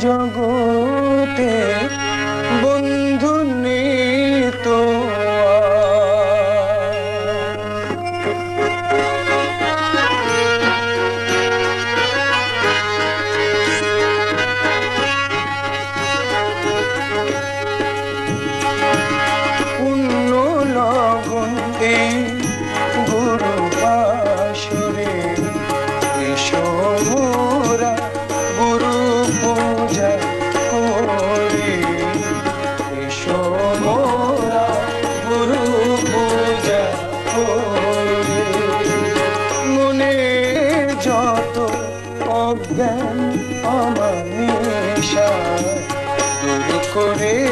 জগতে বন্ধু নিত পুণ্য লগন এই গুরু বাসরে এসো মোরা গুরু পূজা করি এসো মোরা গুরু পূজা করি মনে যত অজ্ঞান অমানিসা দূর করে